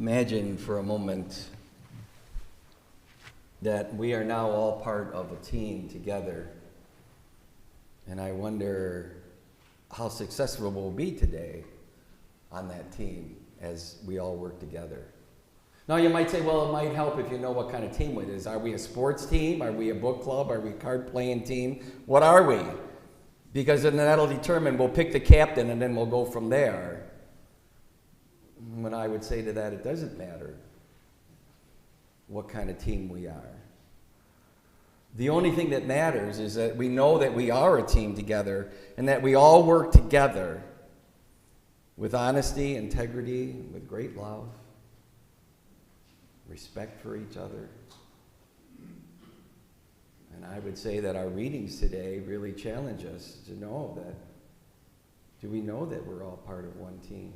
Imagine for a moment that we are now all part of a team together. And I wonder how successful we'll be today on that team as we all work together. Now you might say, well, it might help if you know what kind of team it is. Are we a sports team? Are we a book club? Are we a card-playing team? What are we? Because then that'll determine, we'll pick the captain and then we'll go from there. When I would say to that, it doesn't matter what kind of team we are. The only thing that matters is that we know that we are a team together and that we all work together with honesty, integrity, with great love, respect for each other. And I would say that our readings today really challenge us to know that, do we know that we're all part of one team?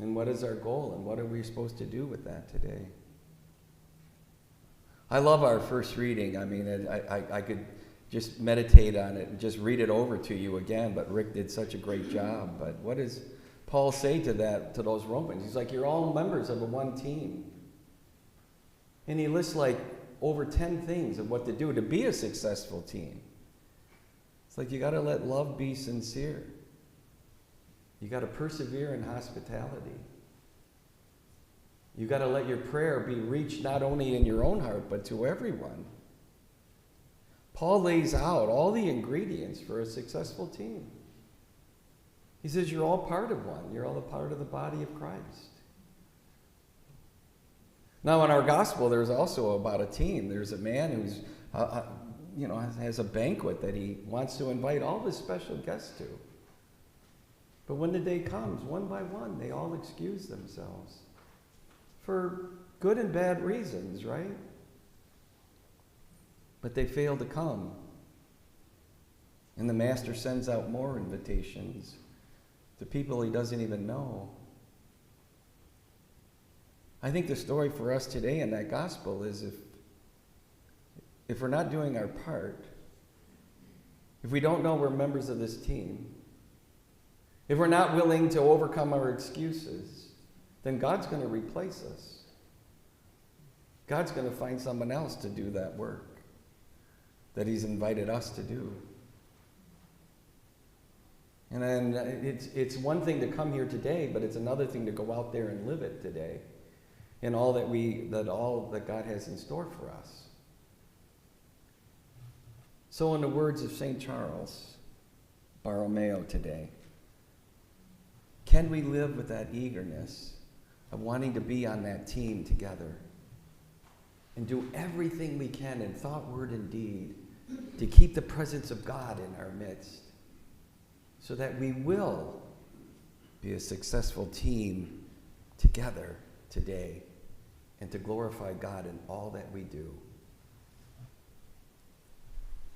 And what is our goal, and what are we supposed to do with that today? I love our first reading. I mean, I could just meditate on it and just read it over to you again, but Rick did such a great job. But what does Paul say to those Romans? He's like, you're all members of a one team. And he lists like over 10 things of what to do to be a successful team. It's like you got to let love be sincere. You got to persevere in hospitality. You got to let your prayer be reached not only in your own heart, but to everyone. Paul lays out all the ingredients for a successful team. He says you're all part of one. You're all a part of the body of Christ. Now in our gospel, there's also about a team. There's a man who's, has a banquet that he wants to invite all his special guests to. But when the day comes, one by one, they all excuse themselves for good and bad reasons, right? But they fail to come. And the master sends out more invitations to people he doesn't even know. I think the story for us today in that gospel is if we're not doing our part, if we don't know we're members of this team, if we're not willing to overcome our excuses, then God's going to replace us. God's going to find someone else to do that work that he's invited us to do. And then it's one thing to come here today, but it's another thing to go out there and live it today in all that God has in store for us. So in the words of St. Charles Borromeo today, can we live with that eagerness of wanting to be on that team together and do everything we can in thought, word, and deed to keep the presence of God in our midst so that we will be a successful team together today and to glorify God in all that we do?